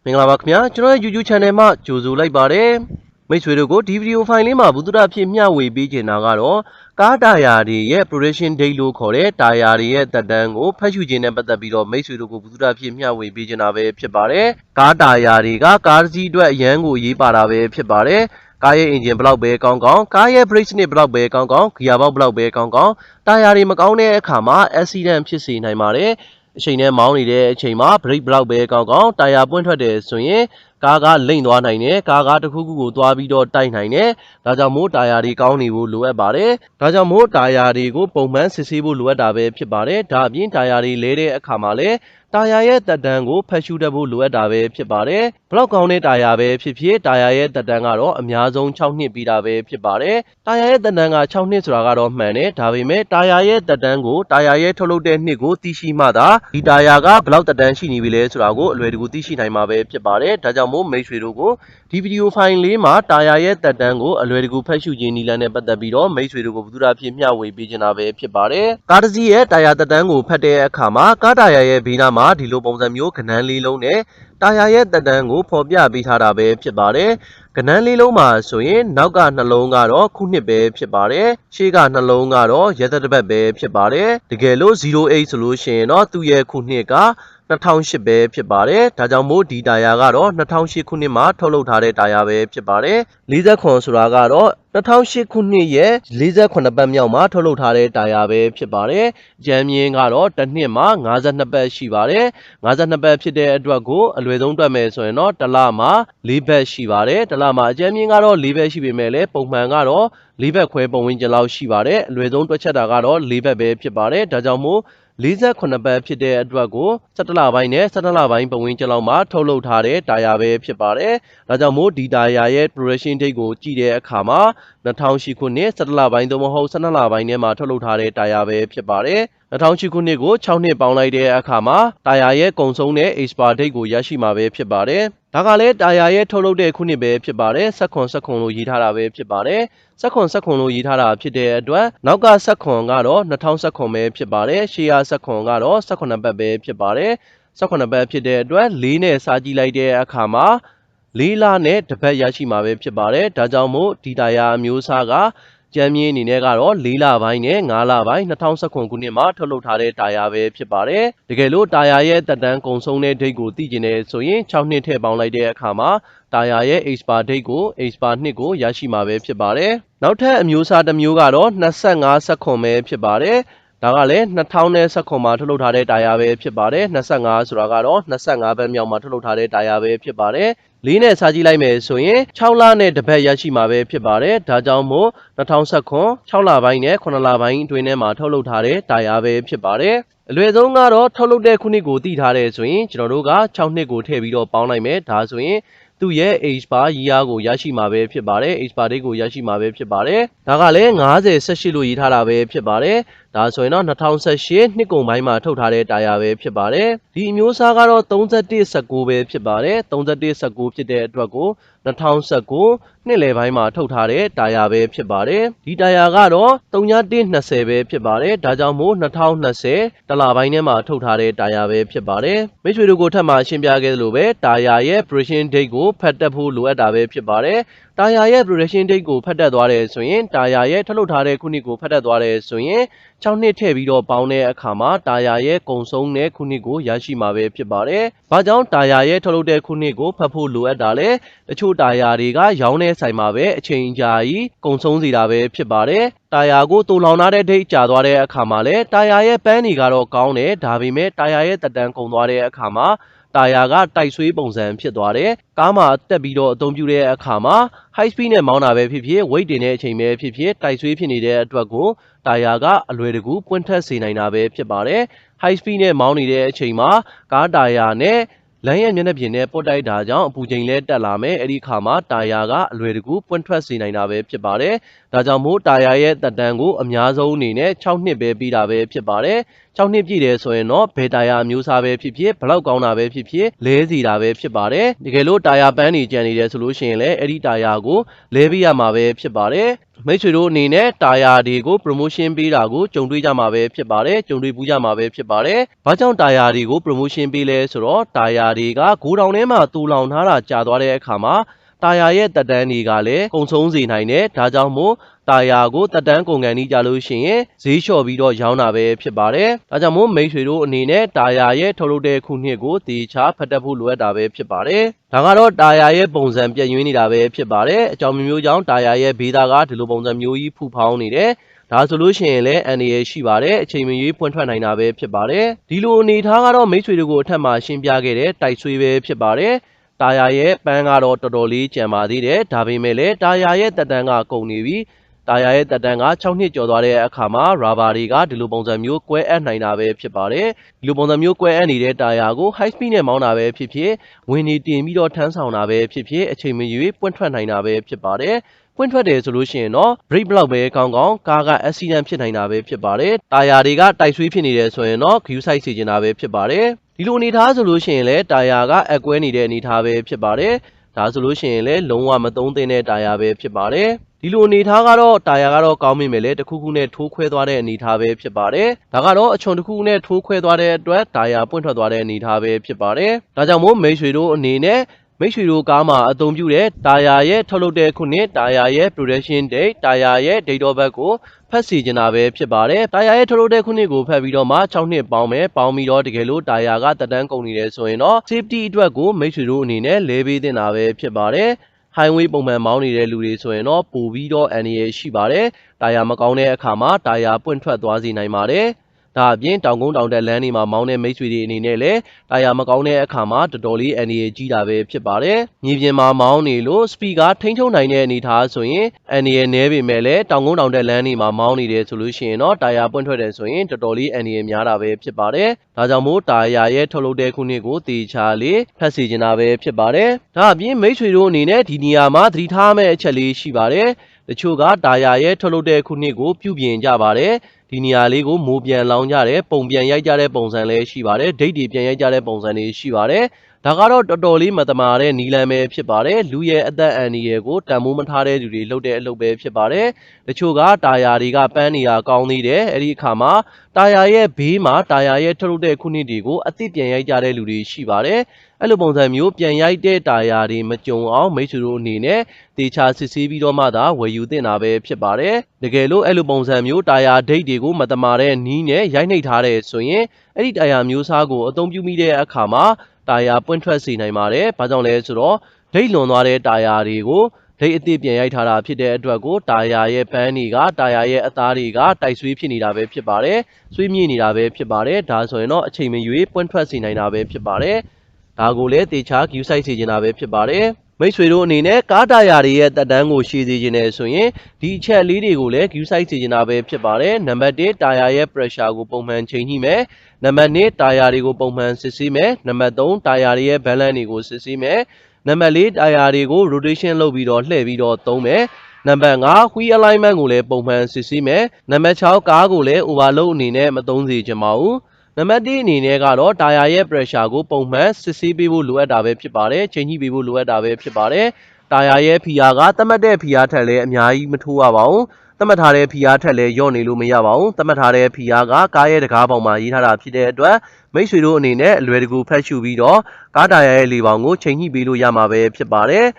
မင်္ဂလာပါခင်ဗျာကျွန်တော်ရဲ့ YouTube channel မှာကြိုဆိုလိုက်ပါတယ်မိတ်ဆွေတို့ကိုဒီဗီဒီယိုဖိုင်လေးမှာဘုဒ္ဓအဖြစ်မျှဝေပေးချင်တာကတော့ကားတာယာတွေရဲ့ production date လို့ခေါ်တဲ့တာယာတွေရဲ့သက်တမ်းကိုဖတ်ရှုခြင်းနဲ့ပတ်သက်ပြီးတော့မိတ်ဆွေတို့ကိုဘုဒ္ဓအဖြစ်မျှဝေပေးချင်တာပဲဖြစ်ပါတယ်ကားတာယာတွေကကားတစ်စီးအတွက်အရန်ကိုရေးပါတာပဲဖြစ်ပါတယ်ကားရဲ့ engine ဘလောက်ပဲကောင်းကောင်းကားရဲ့ brake စနစ်ဘလောက်ပဲကောင်းကောင်း gear box ဘလောက်ပဲကောင်းကောင်းတာယာတွေမကောင်းတဲ့အခါမှာ accident ဖြစ်စေနိုင်ပါတယ်အချိန်နဲ့မောင်းနေတဲ့အချိန်မှာ brake ဘလောက်ပဲကောင်းကောင်းတာယာပွင့်ထွက်တယ်ဆိုရင်ကားကလိမ့်သွားနိုင်တယ်ကားတစ်ခုခုကိုသွားပြီးတော့တိုက်နိုင်တယ်ဒါကြောင့်မို့တာယာတွေကောင်းနေဖို့လိုအပ်ပါတယ်ဒါကြောင့်မို့တာယာတွေကိုပုံမှန်စစ်ဆေးဖို့လိုအပ်တာပဲဖြစ်ပါတယ်ဒါအပြင်တာယာတွေလဲတဲ့အခါမှာလည်းတာယာရဲ့သက်တမ်းကိုဖတ်ရှုတတ်ဖို့လိုအပ်တာပဲဖြစ်ပါတယ်ဘလောက်ကောင်းတဲ့တာယာပဲဖြစ်ဖြစ်တာယာရဲ့သက်တမ်းကတော့အများဆုံး6နှစ်ပြီးတာပဲဖြစ်ပါတယ်တာယာရဲ့သက်တမ်းက6နှစ်ဆိုတာကတော့မှန်တယ်ဒါပေမဲ့တာယာရဲ့သက်တမ်းကိုတာယာရဲ့ထုတ်လုပ်တဲ့နှစ်ကိုသိရှိမှသာဒီတာယာကဘလောက်သက်တမ်းရှိနေပြီလဲဆိုတာကိုအလွယ်တကူသိရှိနိုင်မှာပဲဖြစ်ပါတယ်ဒါကြောင့်မို့မိတ်ဆွေတို့ကိုဒီဗီဒီယိုဖိုင်လေးမှာတာယာရဲ့သက်တမ်းကိုအလွယ်တကူဖတ်ရှုခြင်းနည်းလမ်းနဲ့ပတ်သက်ပြီးတော့မိတ်ဆွေတို့ကိုဘုသူရာဖြစ်မျှဝေပေးချင်တာပဲဖြစ်ပါတယ်ကားတစ်စီးရဲ့တာယာသက်တမ်းကိုဖတ်တဲ့အခါမှာကားတာယာရဲ့ဘေးနားမှာဒီလိုပုံစံမျိုးကဏ္ဍလေးလုံးနဲ့တာယာရဲ့သက်တမ်းကိုဖော်ပြပေးထားတာပဲဖြစ်ပါတယ်ကဏ္ဍလေးလုံးမှာဆိုရင်နောက်ကနှလုံးကတော့ခုနှစ်ပဲဖြစ်ပါတယ်ရှေ့ကနှလုံးကတော့ရက်သက်တစ်ပတ်ပဲဖြစ်ပါတယ်တကယ်လို့08ဆိုလို့ရှိရင်တော့သူ့ရဲ့ခုနှစ်က2008ပဲဖြစ်ပါတယ်ဒါကြောင့်မို့ဒီတာယာကတော့2008ခုနှစ်မှာထုတ်လုပ်ထားတဲ့တာယာပဲဖြစ်ပါတယ်49ဆိုတာကတော့2008ခုနှစ်ရဲ့48ပတ်မြောက်မှာထုတ်လုပ်ထားတဲ့တာယာပဲဖြစ်ပါတယ်ကြမ်းမြင့်ကတော့တစ်နှစ်မှာ52ပတ်ရှိပါတယ်52ပတ်ဖြစ်တဲ့အတွက်ကိုအလွယ်ဆုံးတွက်မယ်ဆိုရင်တော့တစ်လမှာ4ပတ်ရှိပါတယ်တစ်လမှာအကြမ်းမြင့်ကတော့4ပတ်ရှိပေမဲ့လည်းပုံမှန်ကတော့4ပတ်ခွဲပုံဝင်ကျလောက်ရှိပါတယ်အလွယ်ဆုံးတွက်ချက်တာကတော့4ပတ်ပဲဖြစ်ပါတယ်ဒါကြောင့်မို့48ပတ်ဖြစ်တဲ့အတွက်ကို17လပိုင်းနဲ့17လပိုင်းပတ်ဝန်းကျင်လောက်မှာထုတ်လုပ်ထားတဲ့တာယာပဲဖြစ်ပါတယ်။ဒါကြောင့်မို့ဒီတာယာရဲ့ production date ကိုကြည့်တဲ့အခါမှာ2008ခုနှစ်17လပိုင်းသို့မဟုတ်12လပိုင်းထဲမှာထုတ်လုပ်ထားတဲ့တာယာပဲဖြစ်ပါတယ်။2008ခုနှစ်ကို6နှစ်ပေါင်းလိုက်တဲ့အခါမှာတာယာရဲ့ကုန်ဆုံးတဲ့ expire date ကိုရရှိမှာပဲဖြစ်ပါတယ်။ဒါကလည်းတာယာရဲ့ထုတ်လုပ်တဲ့ခုနှစ်ပဲဖြစ်ပါတယ်။16လို့ရေးထားတာပဲဖြစ်ပါတယ်။16လို့ရေးထားတာဖြစ်တဲ့အတွက်နောက်က16ကတော့2019ပဲဖြစ်ပါတယ်ရှေ့က16ကတော့18ပတ်ပဲဖြစ်ပါတယ်18ပတ်ဖြစ်တဲ့အတွက်4နဲ့စားကြည့်လိုက်တဲ့အခါမှာ4လနဲ့တစ်ပတ်ရရှိမှာပဲဖြစ်ပါတယ်ဒါကြောင့်မို့ဒီတာယာအမျိုးအစားကကြမ်းမြင့်အနေနဲ့ကတော့4လပိုင်းနဲ့5လပိုင်း2019ခုနှစ်မှာထုတ်လုပ်ထားတဲ့တာယာပဲဖြစ်ပါတယ်တကယ်လို့တာယာရဲ့သက်တမ်းကုန်ဆုံးတဲ့ date ကိုသိကျင်နေဆိုရင်6နှစ်ထည့်ပေါင်းလိုက်တဲ့အခါမှာတာယာရဲ့ expire date ကို expire နှစ်ကိုရရှိမှာပဲဖြစ်ပါတယ်နောက်ထပ်အမျိုးအစားတစ်မျိုးကတော့25စက္ကွန်ပဲဖြစ်ပါတယ်ဒါကလည်း2019မှာထုတ်လုပ်ထားတဲ့တာယာပဲဖြစ်ပါတယ်25ဆိုတာကတော့25ဘက်မြောက်မှာထုတ်လုပ်ထားတဲ့တာယာပဲဖြစ်ပါတယ်၄နဲ့စားကြည့်လိုက်မယ်ဆိုရင်6လနဲ့တစ်ပတ်ရရှိမှာပဲဖြစ်ပါတယ်ဒါကြောင့်မို့2019 6လပိုင်းနဲ့9လပိုင်းအတွင်းထဲမှာထုတ်လုပ်ထားတဲ့တာယာပဲဖြစ်ပါတယ်အလွယ်ဆုံးကတော့ထုတ်လုပ်တဲ့ခုနှစ်ကိုသိထားတယ်ဆိုရင်ကျွန်တော်တို့က6နှစ်ကိုထည့်ပြီးတော့ပေါင်းလိုက်မယ်ဒါဆိုရင်သူ့ရဲ့ expire year ကိုရရှိမှာပဲဖြစ်ပါတယ် expire date ကိုရရှိမှာပဲဖြစ်ပါတယ်ဒါကလည်း50 18လို့ရေးထားတာပဲဖြစ်ပါတယ်ဒါဆိုရင်တော့2018နှစ်ကုန်ပိုင်းမှာထုတ်ထားတဲ့တာယာပဲဖြစ်ပါတယ်ဒီအမျိုးအစားကတော့31 19ပဲဖြစ်ပါတယ်31 19ဖြစ်တဲ့အတွက်ကို2019နှစ်လယ်ပိုင်းမှာထုတ်ထားတဲ့တာယာပဲဖြစ်ပါတယ်ဒီတာယာကတော့3120ပဲဖြစ်ပါတယ်ဒါကြောင့်မို့2020တလပိုင်းထဲမှာထုတ်ထားတဲ့တာယာပဲဖြစ်ပါတယ်မိတ်ဆွေတို့ကိုထပ်မံရှင်းပြခဲ့သလိုပဲတာယာရဲ့ production date ကိုဖတ်တတ်ဖို့လိုအပ်တာပဲဖြစ်ပါတယ်တာယာရဲ့ production date ကိုဖတ်တတ်သွားတယ်ဆိုရင်တာယာရဲ့ထုတ်လုပ်ထားတဲ့ခုနှစ်ကိုဖတ်တတ်သွားတယ်ဆိုရင်6နှစ်ထည့်ပြီးတော့ပေါင်းတဲ့အခါမှာတာယာရဲ့ကုန်ဆုံးတဲ့ခုနှစ်ကိုရရှိမှာပဲဖြစ်ပါတယ်။ဘာကြောင့်တာယာရဲ့ထုတ်လုပ်တဲ့ခုနှစ်ကိုဖတ်ဖို့လိုအပ်တာလဲ။တချို့တာယာတွေကရောင်းတဲ့ဆိုင်မှာပဲအချိန်ကြာကြီးကုန်ဆုံးစေတာပဲဖြစ်ပါတယ်။တာယာကိုတူလောင်ထားတဲ့ဒိတ်ကြာသွားတဲ့အခါမှာလည်းတာယာရဲ့ပန်းတွေကတော့ကောင်းတယ်ဒါပေမဲ့တာယာရဲ့တက်တန်းကုန်သွားတဲ့အခါမှာတာယာကတိုက်ဆွေးပုံစံဖြစ်သွားတယ်။ကားမှာတက်ပြီးတော့အသုံးပြုတဲ့အခါမှာ high speed နဲ့မောင်းတာပဲဖြစ်ဖြစ် weight တင်တဲ့အချိန်ပဲဖြစ်ဖြစ်တိုက်ဆွေးဖြစ်နေတဲ့အတွက်ကိုတာယာကအလွယ်တကူပွင့်ထက်စေနိုင်တာပဲဖြစ်ပါတယ်။ high speed နဲ့မောင်းနေတဲ့အချိန်မှာကားတာယာနဲ့လမ်းရဲ့မျက်နှာပြင်နဲ့ပုတ်တိုက်တာကြောင့်အပူချိန်လဲတက်လာမယ်အဲ့ဒီခါမှာတာယာကအလွယ်တကူပွင့်ထွက်စေနိုင်တာပဲဖြစ်ပါတယ်ဒါကြောင့်မို့တာယာရဲ့သက်တမ်းကိုအများဆုံးအနေနဲ့6နှစ်ပဲပြီးတာပဲဖြစ်ပါတယ်6နှစ်ပြည့်တယ်ဆိုရင်တော့ဘယ်တာယာမျိုးစားပဲဖြစ်ဖြစ်ဘလောက်ကောင်းတာပဲဖြစ်ဖြစ်လဲစီတာပဲဖြစ်ပါတယ်တကယ်လို့တာယာပန်းနေကြံနေတယ်ဆိုလို့ရှိရင်လည်းအဲ့ဒီတာယာကိုလဲပေးရမှာပဲဖြစ်ပါတယ် မိတ်ဆွေတို့အနေနဲ့တာယာတွေကို promotion ပေးတာကိုကြုံတွေ့ကြမှာပဲဖြစ်ပါတယ်ကြုံတွေ့ပူးကြမှာပဲဖြစ်ပါတယ်ဘာကြောင့်တာယာတွေကို promotion ပေးလဲဆိုတော့တာယာတွေကဂိုးတောင်ထဲမှာတူလောင်ထားတာကြာသွားတဲ့အခါမှာတာယာရဲ့တက်တန်းတွေကလည်းကုံဆုံးစေနိုင်တယ်ဒါကြောင့်မို့တာယာကိုတက်တန်းကုန်ကန်ကြီးကြလို့ရှိရင်ဈေးလျှော့ပြီးတော့ရောင်းတာပဲဖြစ်ပါတယ်ဒါကြောင့်မို့မိတ်ဆွေတို့အနေနဲ့တာယာရဲ့ထုတ်လုပ်တဲ့ခုနှစ်ကိုတေချာဖတ်တတ်ဖို့လိုအပ်တာပဲဖြစ်ပါတယ်ဒါကတော့တာယာရဲ့ပုံစံပြည့်ရင်းနေတာပဲဖြစ်ပါတယ်အကြောင်းမျိုးကြောင့်တာယာရဲ့ဘေးသားကဒီလိုပုံစံမျိုးကြီးဖူဖောင်းနေတယ်ဒါဆိုလို့ရှိရင်လည်းအန်ဒီရရှိပါတယ်အချိန်မရွေးပွင့်ထွက်နိုင်တာပဲဖြစ်ပါတယ်ဒီလိုအနေထားကတော့မိတ်ဆွေတို့ကိုအထက်မှာရှင်းပြခဲ့တဲ့တိုက်ဆွေးပဲဖြစ်ပါတယ်တာယာရဲ့ပန်းကတော့တော်တော်လေးကျန်ပါသေးတယ်ဒါပေမဲ့လည်းတာယာရဲ့တက်တန်းကကုန်နေပြီတာယာရဲ့တက်တန်းက6နှစ်ကျော်သွားတဲ့အခါမှာရာဘာတွေကဒီလိုပုံစံမျိုးကွဲအပ်နိုင်တာပဲဖြစ်ပါတယ်ဒီလိုပုံစံမျိုးကွဲအပ်နေတဲ့တာယာကို high speed နဲ့မောင်းတာပဲဖြစ်ဖြစ်ဝင်နေတင်ပြီးတော့ထမ်းဆောင်တာပဲဖြစ်ဖြစ်အချိန်မရွေးပွင့်ထွက်နိုင်တာပဲဖြစ်ပါတယ်ပွင့်ထွက်တယ်ဆိုလို့ရှိရင်တော့ brake ဘလောက်ပဲကောင်းကောင်းကားက accident ဖြစ်နိုင်တာပဲဖြစ်ပါတယ်တာယာတွေကတိုက်ဆွေးဖြစ်နေတယ်ဆိုရင်တော့ view site စီကျင်တာပဲဖြစ်ပါတယ်ဒီလိုအနေထားဆိုလို့ရှိရင်လည်းတာယာကအကွဲနေတဲ့အနေထားပဲဖြစ်ပါတယ်ဒါဆိုလို့ရှိရင်လည်းလုံးဝမသုံးသင့်တဲ့တာယာပဲဖြစ်ပါတယ်ဒီလိုအနေထားကတော့တာယာကတော့ကောင်းမိမယ်လေတစ်ခုခုနဲ့ထိုးခွဲသွားတဲ့အနေထားပဲဖြစ်ပါတယ်ဒါကတော့အချွန်တစ်ခုနဲ့ထိုးခွဲသွားတဲ့အတွက်တာယာပွင့်ထွက်သွားတဲ့အနေထားပဲဖြစ်ပါတယ်ဒါကြောင့်မို့မိတ်ဆွေတို့အနေနဲ့မိတ်ဆွေတို့ကားမှာအသုံးပြုတဲ့တာယာရဲ့ထုတ်လုပ်တဲ့ခုနှစ်တာယာရဲ့ production date တာယာရဲ့ date of birth ကိုဖတ်စီချင်တာပဲဖြစ်ပါတယ်တာယာရဲ့ထုတ်လုပ်တဲ့ခုနှစ်ကိုဖတ်ပြီးတော့မှ6နှစ်ပေါင်းမယ်ပေါင်းပြီးတော့တကယ်လို့တာယာကတက်တန်းကုန်နေတယ်ဆိုရင်တော့ safety အတွက်ကိုမိတ်ဆွေတို့အနေနဲ့လဲပေးသင့်တာပဲဖြစ်ပါတယ်highway ပုံမှန်မောင်းနေတဲ့လူတွေဆိုရင်တော့ပိုပြီးတော့အန္တရာယ်ရှိပါတယ်။တာယာမကောင်းတဲ့အခါမှာတာယာပွင့်ထွက်သွားစေနိုင်ပါတယ်။ဒါအပြင်တောင်ကုန်းတောင်တက်လမ်းတွေမှာမောင်းတဲ့မိတ်ဆွေတွေအနေနဲ့လည်းတာယာမကောင်းတဲ့အခါမှာတော်တော်လေးအန္တရာယ်ကြီးတာပဲဖြစ်ပါတယ်။မြေပြင်မှာမောင်းနေလို့စပီကာထိန်းချုပ်နိုင်တဲ့အနေအထားဆိုရင်အန္တရာယ်နည်းပေမဲ့လည်းတောင်ကုန်းတောင်တက်လမ်းတွေမှာမောင်းနေတယ်ဆိုလို့ရှိရင်တော့တာယာပွင့်ထွက်တယ်ဆိုရင်တော်တော်လေးအန္တရာယ်များတာပဲဖြစ်ပါတယ်။ဒါကြောင့်မို့တာယာရဲ့ထုတ်လုပ်တဲ့ခုနှစ်ကိုတေချာလေးဖတ်စီချင်တာပဲဖြစ်ပါတယ်။ဒါအပြင်မိတ်ဆွေတို့အနေနဲ့ဒီနေရာမှာသတိထားမယ့်အချက်လေးရှိပါတယ်။တချို့ကတာယာရဲ့ထုတ်လုပ်တဲ့ခုနှစ်ကိုပြုပြင်ကြပါတယ်။ဒီနေရာလေးကိုမိုးပြန်လောင်းကြတယ်ပုံပြန်ရိုက်ကြတဲ့ပုံစံလည်းရှိပါတယ်ဒိတ်တွေပြန်ရိုက်ကြတဲ့ပုံစံတွေရှိပါတယ်ဒါကတော့တော်တော်လေးမတမာတဲ့နီလန်ပဲဖြစ်ပါတယ်လူရဲ့အသက်အန္တရာယ်ကိုတန်မိုးမထားတဲ့လူတွေလုပ်တဲ့အလုပ်ပဲဖြစ်ပါတယ်တချို့ကတာယာတွေကပန်းနေတာကောင်းသေးတယ်အဲ့ဒီအခါမှာတာယာရဲ့ဘေးမှာတာယာရဲ့ထုတ်လုပ်တဲ့ခုနှစ်တွေကိုအသစ်ပြန်ရိုက်ကြတဲ့လူတွေရှိပါတယ်အဲ့လိုပုံစံမျိုးပြန်ရိုက်တဲ့တာယာတွေမကြုံအောင်မိတ်ဆွေတို့အနေနဲ့တေချာစစ်ဆေးပြီးတော့မှသာဝယ်ယူသင့်တာပဲဖြစ်ပါတယ်တကယ်လို့အဲ့လိုပုံစံမျိုးတာယာဒိတ်တွေကိုမတမာတဲ့နီးနဲ့ရိုက်နှိပ်ထားတဲ့ဆိုရင်အဲ့ဒီတာယာမျိုးစားကိုအသုံးပြုမိတဲ့အခါမှာတာယာပွင့်ထွက်စေနိုင်ပါတယ်။ဘာကြောင့်လဲဆိုတော့ဒိတ်လွန်သွားတဲ့တာယာတွေကိုဒိတ်အသစ်ပြန်ရိုက်ထားတာဖြစ်တဲ့အတွက်ကိုတာယာရဲ့ပန်းတွေကတာယာရဲ့အသားတွေကတိုက်ဆွေးဖြစ်နေတာပဲဖြစ်ပါတယ်။ဆွေးမြေ့နေတာပဲဖြစ်ပါတယ်။ဒါဆိုရင်တော့အချိန်မရွေးပွင့်ထွက်စေနိုင်တာပဲဖြစ်ပါတယ်။ဒါကိုလည်းတေချာ view site စေချင်တာပဲဖြစ်ပါတယ်။မိတ်ဆွေတို့အနေနဲ့ကားတာယာတွေရဲ့တက်တန်းကိုရှည်စေခြင်းနဲ့ဆိုရင်ဒီအချက်လေးတွေကိုလည်း view site စေချင်တာပဲဖြစ်ပါတယ်နံပါတ်1တာယာရဲ့ pressure ကိုပုံမှန်ချိန်ကြည့်မယ်နံပါတ်2တာယာတွေကိုပုံမှန်စစ်ဆေးမယ်နံပါတ်3တာယာတွေရဲ့ balance တွေကိုစစ်ဆေးမယ်နံပါတ်4တာယာတွေကို rotation လုပ်ပြီးတော့လှည့်ပြီးတော့သုံးမယ်နံပါတ်5 wheel alignment ကိုလည်းပုံမှန်စစ်ဆေးမယ်နံပါတ်6ကားကိုလည်း overload အနေနဲ့မသုံးစေချင်ပါဘူးနံပါတ်1အနေနဲ့ကတော့တာယာရဲ့ pressure ကိုပုံမှန်စစ်ဆေးပေးဖို့လိုအပ်တာပဲဖြစ်ပါတယ်ချိန်ကြည့်ပေးဖို့လိုအပ်တာပဲဖြစ်ပါတယ်တာယာရဲ့ဖိအားကသတ်မှတ်တဲ့ဖိအားထက်လည်းအများကြီးမထိုးရပါဘူးသတ်မှတ်ထားတဲ့ဖိအားထက်လည်းညော့နေလို့မရပါဘူးသတ်မှတ်ထားတဲ့ဖိအားကကားရဲ့တကားပေါင်မှာရေးထားတာဖြစ်တဲ့အတွက်မိတ်ဆွေတို့အနေနဲ့အလွယ်တကူဖတ်ရှုပြီးတော့ကားတာယာရဲ့လေပေါင်ကိုချိန်ကြည့်ပေးလို့ရမှာပဲဖြစ်ပါတယ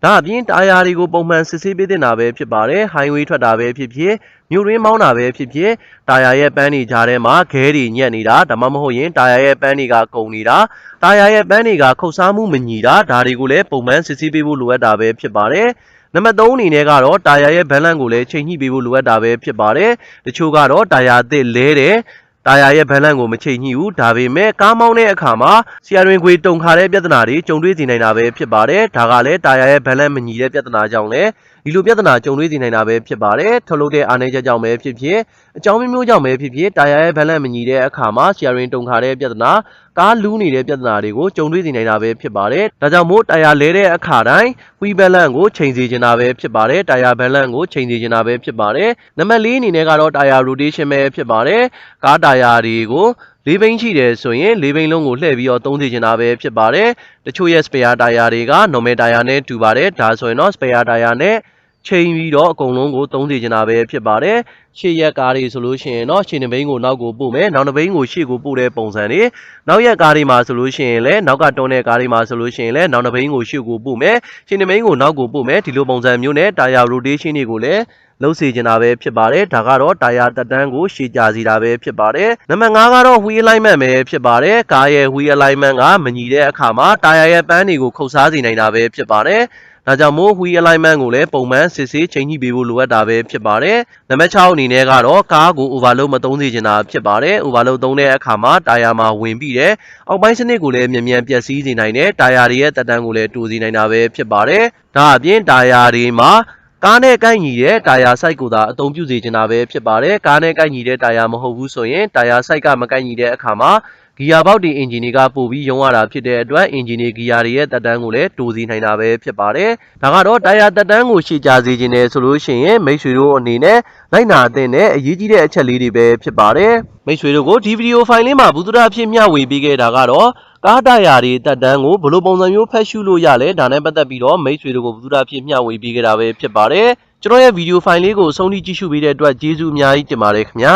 ်ဒါအပြင်တာယာတွေကိုပုံမှန်စစ်ဆေးပေးတင်တာပဲဖြစ်ပါတယ် highway ထွက်တာပဲဖြစ်ဖြစ်မြို့ရင်းမောင်းတာပဲဖြစ်ဖြစ်တာယာရဲ့ပန်းတွေကြားထဲမှာခဲတွေညက်နေတာဒါမှမဟုတ်ရင်တာယာရဲ့ပန်းတွေကကုန်နေတာတာယာရဲ့ပန်းတွေကခုတ်စားမှုမညီတာဒါတွေကိုလည်းပုံမှန်စစ်ဆေးပေးဖို့လိုအပ်တာပဲဖြစ်ပါတယ်နံပါတ်3အနေနဲ့ကတော့တာယာရဲ့ balance ကိုလည်းချိန်ညှိပေးဖို့လိုအပ်တာပဲဖြစ်ပါတယ်တချို့ကတော့တာယာအသစ်လဲတယ်တာယာရဲ့ balance ကိုမချိန်ညှိဘူးဒါပေမဲ့ကားမောင်းတဲ့အခါမှာဆီယာရင်ခွေတုံခါတဲ့ပြဿနာတွေကြုံတွေ့စေနိုင်တာပဲဖြစ်ပါတယ်ဒါကလည်းတာယာရဲ့ balance မညီတဲ့ပြဿနာကြောင့်လည်းဒီလိုပြဿနာကြုံတွေ့စေနိုင်တာပဲဖြစ်ပါတယ်ထုတ်လုပ်တဲ့အားနည်းချက်ကြောင့်ပဲဖြစ်ဖြစ်အကြောင်းမျိုးကြောင့်ပဲဖြစ်ဖြစ်တာယာရဲ့ balance မညီတဲ့အခါမှာဆီယာရင်တုံခါတဲ့ပြဿနာကားလူးနေတဲ့ပြဿနာတွေကိုကြုံတွေ့စေနိုင်တာပဲဖြစ်ပါတယ်ဒါကြောင့်မို့တာယာလဲတဲ့အခါတိုင်း wheel balance ကိုချိန်စေချင်တာပဲဖြစ်ပါတယ်တာယာ balance ကိုချိန်စေချင်တာပဲဖြစ်ပါတယ်နံပါတ်4အနေနဲ့ကတော့တာယာ rotation ပဲဖြစ်ပါတယ်ကားတာယာတွေကိုလေးဘိန်းရှိတယ်ဆိုရင်လေးဘိန်းလုံးကိုလှည့်ပြီးတော့သုံးစေချင်တာပဲဖြစ်ပါတယ်တချို့ရဲ့ spare တာယာတွေက normal တာယာနဲ့တူပါတယ်ဒါဆိုရင်တော့ spare တာယာနဲ့ ချိန်ပြီးတော့အကုန်လုံးကိုသုံးစီချင်တာပဲဖြစ်ပါတယ်ရှေ့ရက်ကားတွေဆိုလို့ရှိရင်တော့ရှေ့နှဘိန်းကိုနောက်ကိုပို့မယ်နောက်နှဘိန်းကိုရှေ့ကိုပို့တဲ့ပုံစံတွေနောက်ရက်ကားတွေမှာဆိုလို့ရှိရင်လည်းနောက်ကတွန်းတဲ့ကားတွေမှာဆိုလို့ရှိရင်လည်းနောက်နှဘိန်းကိုရှေ့ကိုပို့မယ်ရှေ့နှဘိန်းကိုနောက်ကိုပို့မယ်ဒီလိုပုံစံမျိုးနဲ့တာယာ rotation တွေကိုလည်းလှုပ်စေချင်တာပဲဖြစ်ပါတယ်ဒါကတော့တာယာတက်တန်းကိုရှည်ကြစီတာပဲဖြစ်ပါတယ်နံပါတ်5ကတော့ wheel alignment ပဲဖြစ်ပါတယ်ကားရဲ့ wheel alignment ကမညီတဲ့အခါမှာတာယာရဲ့ပန်းတွေကိုခုတ်စားစေနိုင်တာပဲဖြစ်ပါတယ်ဒါကြောင့်မို့ wheel alignment ကိုလည်းပုံမှန်စစ်ဆေးချိန်ညှိပေးဖို့လိုအပ်တာပဲဖြစ်ပါတယ်နံပါတ်6အနေနဲ့ကတော့ကားကို overload မသုံးစေချင်တာဖြစ်ပါတယ် overload သုံးတဲ့အခါမှာတာယာမှာဝင်ပြီးတယ်အောက်ပိုင်းစနစ်ကိုလည်းမြန်ပျက်စီးစေနိုင်တယ်တာယာတွေရဲ့တက်တန်းကိုလည်းတိုးစေနိုင်တာပဲဖြစ်ပါတယ်ဒါအပြင်တာယာတွေမှာကားနဲ့ကိုက်ညီတဲ့တာယာ site ကိုသာအသုံးပြုစေချင်တာပဲဖြစ်ပါတယ်ကားနဲ့ကိုက်ညီတဲ့တာယာမဟုတ်ဘူးဆိုရင်တာယာ site ကမကိုက်ညီတဲ့အခါမှာဂီယာပေါက်တွေအင်ဂျင်တွေကပို့ပြီးရုံးရတာဖြစ်တဲ့အတွက်အင်ဂျင်တွေဂီယာတွေရဲ့တက်တန်းကိုလည်းတိုးစီနိုင်တာပဲဖြစ်ပါတယ်ဒါကတော့တာယာတက်တန်းကိုရှည်ကြစေခြင်းနဲ့ဆိုလို့ရှိရင်မိတ်ဆွေတို့အနေနဲ့လိုက်နာသင့်တဲ့အရေးကြီးတဲ့အချက်လေးတွေပဲဖြစ်ပါတယ်မိတ်ဆွေတို့ကိုဒီဗီဒီယိုဖိုင်လေးမှာဘုဒ္ဓအဖြစ်မျှဝေပေးခဲ့တာကတော့ကားတာယာတွေတက်တန်းကိုဘယ်လိုပုံစံမျိုးဖတ်ရှုလို့ရလဲဒါနဲ့ပတ်သက်ပြီးတော့မိတ်ဆွေတို့ကိုဘုဒ္ဓအဖြစ်မျှဝေပေးခဲ့တာပဲဖြစ်ပါတယ်ကျွန်တော်ရဲ့ဗီဒီယိုဖိုင်လေးကိုအဆုံးထိကြည့်ရှုပေးတဲ့အတွက်ကျေးဇူးအများကြီးတင်ပါတယ်ခင်ဗျာ